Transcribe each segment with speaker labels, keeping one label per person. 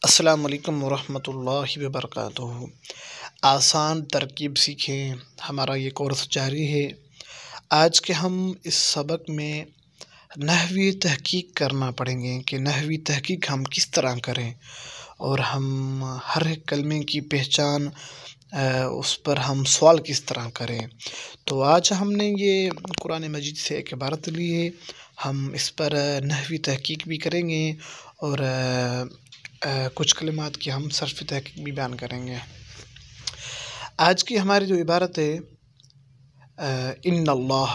Speaker 1: السلام علیکم ورحمۃ اللہ وبرکاتہ۔ آسان ترکیب سیکھیں، ہمارا یہ کورس جاری ہے۔ آج کے ہم اس سبق میں نحوی تحقیق کرنا پڑیں گے کہ نحوی تحقیق ہم کس طرح کریں اور ہم ہر ایک کلمے کی پہچان اس پر ہم سوال کس طرح کریں۔ تو آج ہم نے یہ قرآن مجید سے ایک عبارت لی ہے، ہم اس پر نحوی تحقیق بھی کریں گے اور کچھ کلمات کی ہم صرف تحقیق بھی بیان کریں گے۔ آج کی ہماری جو عبارت ہے ان اللہ،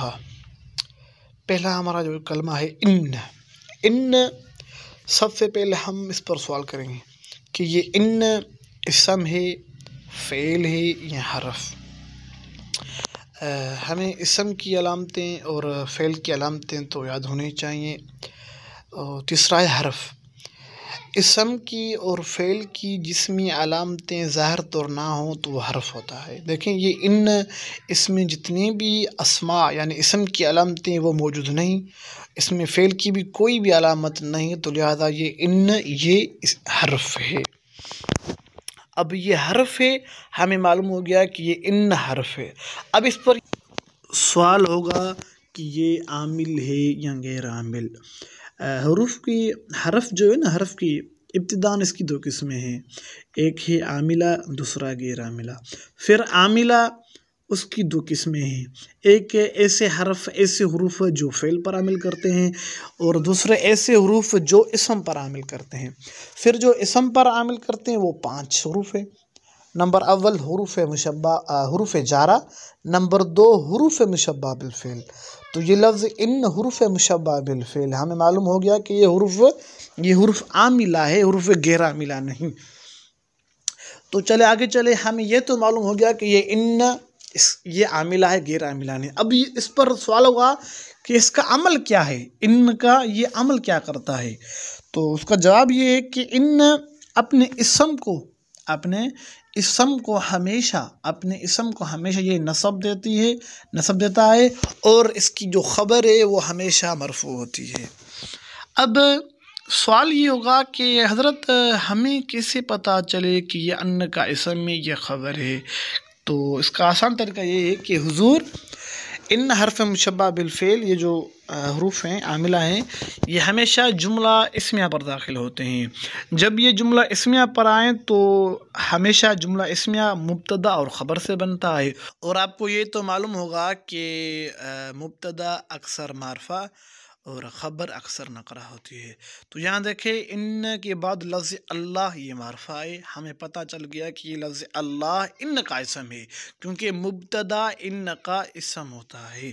Speaker 1: پہلا ہمارا جو کلمہ ہے ان، سب سے پہلے ہم اس پر سوال کریں گے کہ یہ ان اسم ہے، فعل ہے یا حرف۔ ہمیں اسم کی علامتیں اور فعل کی علامتیں تو یاد ہونی چاہیے۔ اور تیسرا ہے حرف۔ اسم کی اور فعل کی جسمی علامتیں ظاہر طور نہ ہوں تو وہ حرف ہوتا ہے۔ دیکھیں یہ ان، اس میں جتنی بھی اسماء یعنی اسم کی علامتیں وہ موجود نہیں، اس میں فعل کی بھی کوئی بھی علامت نہیں، تو لہذا یہ ان یہ حرف ہے۔ اب یہ حرف ہے، ہمیں معلوم ہو گیا کہ یہ ان حرف ہے۔ اب اس پر سوال ہوگا کہ یہ عامل ہے یا غیر عامل۔ حرف جو ہے نا، حرف کی ابتداءً اس کی دو قسمیں ہیں، ایک ہے عاملہ، دوسرا غیر عاملہ۔ پھر عاملہ اس کی دو قسمیں ہیں، ایک ایسے حروف جو فعل پر عمل کرتے ہیں اور دوسرے ایسے حروف جو اسم پر عمل کرتے ہیں۔ پھر جو اسم پر عمل کرتے ہیں وہ 5 حروف ہیں۔ نمبر اول حروف مشبہ، حروف جارہ۔ نمبر 2 حروف مشبہ بالفعل۔ تو یہ لفظ ان حروف مشبہ بالفعل، ہمیں معلوم ہو گیا کہ یہ حروف عاملہ ہے، حروف غیر عاملہ نہیں۔ تو چلے آگے چلے، ہمیں یہ تو معلوم ہو گیا کہ یہ ان یہ عاملہ ہے، غیر عاملہ نہیں۔ اب اس پر سوال ہوگا کہ اس کا عمل کیا ہے، ان کا یہ عمل کیا کرتا ہے۔ تو اس کا جواب یہ ہے کہ ان اپنے اسم کو ہمیشہ یہ نصب دیتا ہے اور اس کی جو خبر ہے وہ ہمیشہ مرفوع ہوتی ہے۔ اب سوال یہ ہوگا کہ حضرت ہمیں کیسے پتہ چلے کہ یہ ان کا اسم میں یہ خبر ہے؟ تو اس کا آسان طریقہ یہ ہے کہ حضور ان حرف مشبہ بالفعل، یہ جو حروف ہیں عاملہ ہیں، یہ ہمیشہ جملہ اسمیہ پر داخل ہوتے ہیں۔ جب یہ جملہ اسمیہ پر آئیں تو ہمیشہ جملہ اسمیہ مبتدا اور خبر سے بنتا ہے، اور آپ کو یہ تو معلوم ہوگا کہ مبتدا اکثر معرفہ اور خبر اکثر نقرہ ہوتی ہے۔ تو یہاں دیکھیں ان کے بعد لفظ اللہ یہ معرفہ ہے، ہمیں پتہ چل گیا کہ یہ لفظ اللہ ان کا اسم ہے، کیونکہ مبتدا ان کا اسم ہوتا ہے۔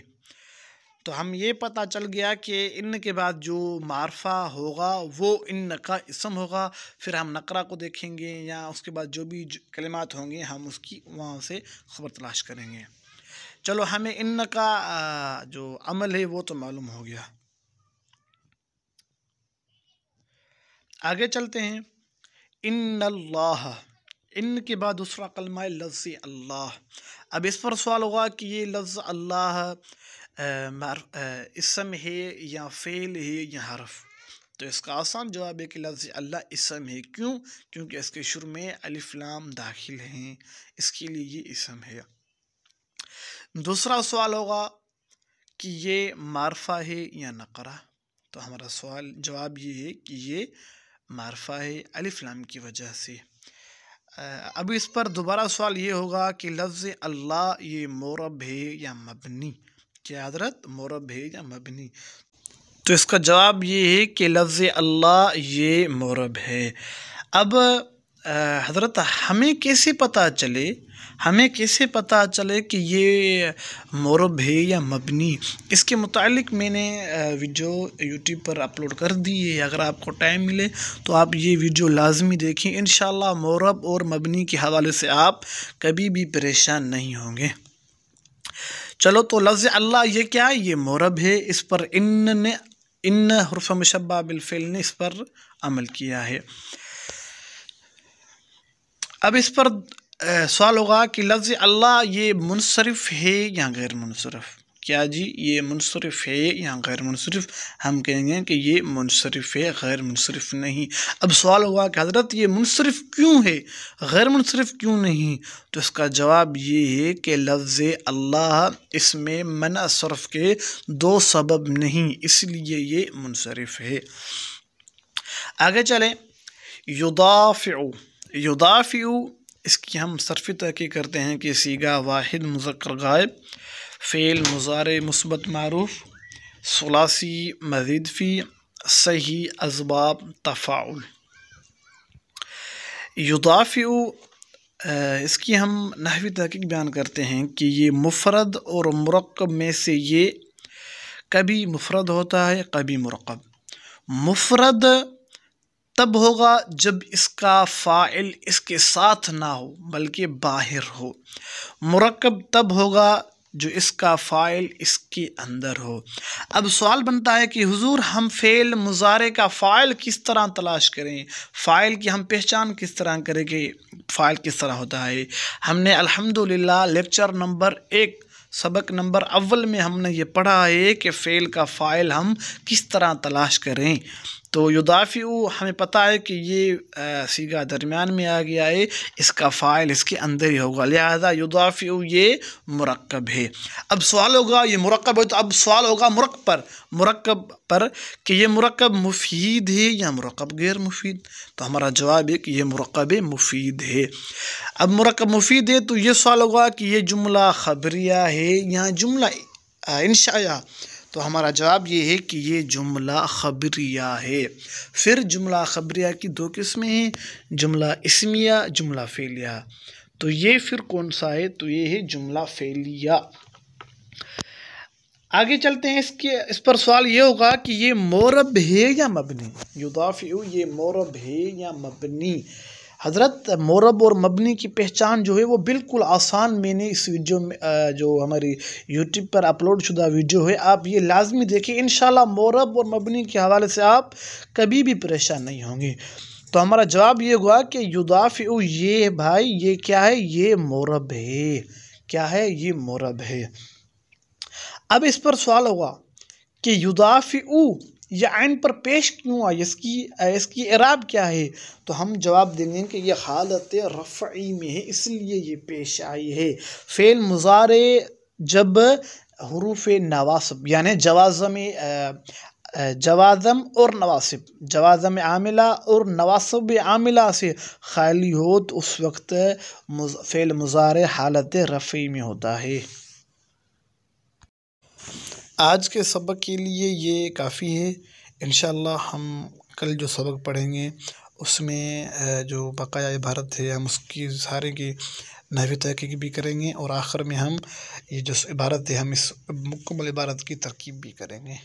Speaker 1: تو ہم یہ پتہ چل گیا کہ ان کے بعد جو معرفہ ہوگا وہ ان کا اسم ہوگا۔ پھر ہم نقرہ کو دیکھیں گے یا اس کے بعد جو بھی کلمات ہوں گے ہم اس کی وہاں سے خبر تلاش کریں گے۔ چلو ہمیں ان کا جو عمل ہے وہ تو معلوم ہو گیا۔ آگے چلتے ہیں۔ ان اللہ، ان کے بعد دوسرا کلمہ ہے لفظ اللہ۔ اب اس پر سوال ہوگا کہ یہ لفظ اللہ اسم ہے یا فعل ہے یا حرف؟ تو اس کا آسان جواب ہے کہ لفظ اللہ اسم ہے۔ کیوں؟ کیونکہ اس کے شروع میں الف لام داخل ہیں، اس کے لیے یہ اسم ہے۔ دوسرا سوال ہوگا کہ یہ معرفہ ہے یا نقرہ؟ تو ہمارا جواب یہ ہے کہ یہ معرفہ ہے الف لام کی وجہ سے۔ اب اس پر دوبارہ سوال یہ ہوگا کہ لفظ اللہ یہ معرب ہے یا مبنی؟ کیا حضرت معرب ہے یا مبنی؟ تو اس کا جواب یہ ہے کہ لفظ اللہ یہ معرب ہے۔ اب حضرت ہمیں کیسے پتہ چلے کہ یہ معرب ہے یا مبنی؟ اس کے متعلق میں نے ویڈیو یوٹیوب پر اپلوڈ کر دی ہے، اگر آپ کو ٹائم ملے تو آپ یہ ویڈیو لازمی دیکھیں، انشاءاللہ معرب اور مبنی کے حوالے سے آپ کبھی بھی پریشان نہیں ہوں گے۔ چلو تو لفظ اللہ یہ کیا ہے؟ یہ معرب ہے، اس پر ان حرف مشبہ بالفعل نے اس پر عمل کیا ہے۔ اب اس پر سوال ہوگا کہ لفظ اللہ یہ منصرف ہے یا غیر منصرف؟ کیا جی یہ منصرف ہے یا غیر منصرف؟ ہم کہیں گے کہ یہ منصرف ہے، غیر منصرف نہیں۔ اب سوال ہوا کہ حضرت یہ منصرف کیوں ہے، غیر منصرف کیوں نہیں؟ تو اس کا جواب یہ ہے کہ لفظ اللہ اس میں منع صرف کے دو سبب نہیں، اس لیے یہ منصرف ہے۔ آگے چلیں، یدافع، یدافع اس کی ہم صرفی تحقیق کرتے ہیں کہ صیغہ واحد مذکر غائب، فعل مضارع مثبت معروف، ثلاثی مزید فی، صحیح اسباب تفاعل۔ یدافع اس کی ہم نحوی تحقیق بیان کرتے ہیں کہ یہ مفرد اور مرکب میں سے یہ کبھی مفرد ہوتا ہے کبھی مرکب۔ مفرد تب ہوگا جب اس کا فاعل اس کے ساتھ نہ ہو بلکہ باہر ہو۔ مرکب تب ہوگا جو اس کا فاعل اس کے اندر ہو۔ اب سوال بنتا ہے کہ حضور ہم فعل مضارع کا فاعل کس طرح تلاش کریں، فاعل کی ہم پہچان کس طرح کریں کہ فاعل کس طرح ہوتا ہے؟ ہم نے الحمدللہ لیکچر نمبر 1 سبق نمبر اول میں ہم نے یہ پڑھا ہے کہ فعل کا فاعل ہم کس طرح تلاش کریں۔ تو یدافع ہمیں پتہ ہے کہ یہ صیغہ درمیان میں آ گیا ہے، اس کا فاعل اس کے اندر ہی ہوگا، لہذا یدافع یہ مرکب ہے۔ اب سوال ہوگا یہ مرکب ہے تو اب سوال ہوگا مرکب پر کہ یہ مرکب مفید ہے یا مرکب غیر مفید؟ تو ہمارا جواب ہے کہ یہ مرکب مفید ہے۔ اب مرکب مفید ہے تو یہ سوال ہوگا کہ یہ جملہ خبریہ ہے یا جملہ انشائیہ؟ تو ہمارا جواب یہ ہے کہ یہ جملہ خبریہ ہے۔ پھر جملہ خبریہ کی دو قسمیں ہیں، جملہ اسمیہ، جملہ فعلیہ۔ تو یہ پھر کون سا ہے؟ تو یہ ہے جملہ فعلیہ۔ آگے چلتے ہیں، اس پر سوال یہ ہوگا کہ یہ معرب ہے یا مبنی؟ یدافع یہ معرب ہے یا مبنی؟ حضرت معرب اور مبنی کی پہچان جو ہے وہ بالکل آسان، میں نے اس ویڈیو میں جو ہماری یوٹیوب پر اپلوڈ شدہ ویڈیو ہے آپ یہ لازمی دیکھیں، انشاءاللہ معرب اور مبنی کے حوالے سے آپ کبھی بھی پریشان نہیں ہوں گے۔ تو ہمارا جواب یہ ہوا کہ یدافع یہ بھائی یہ کیا ہے؟ یہ معرب ہے۔ کیا ہے؟ یہ معرب ہے۔ اب اس پر سوال ہوگا کہ یدافع یہ عین پر پیش کیوں آئی، اس کی اعراب کیا ہے؟ تو ہم جواب دیں گے کہ یہ حالت رفعی میں ہے، اس لیے یہ پیش آئی ہے۔ فعل مضارع جب حروف نواصب یعنی جوازم اور نواصب، جوازم عاملہ اور نواصب عاملہ سے خالی ہو تو اس وقت فعل مضارع حالت رفعی میں ہوتا ہے۔ آج کے سبق کے لیے یہ کافی ہے، انشاءاللہ ہم کل جو سبق پڑھیں گے اس میں جو بقایا عبارت ہے ہم اس کی سارے کی نحوی تحقیق بھی کریں گے، اور آخر میں ہم یہ جو عبارت ہے ہم اس مکمل عبارت کی ترکیب بھی کریں گے۔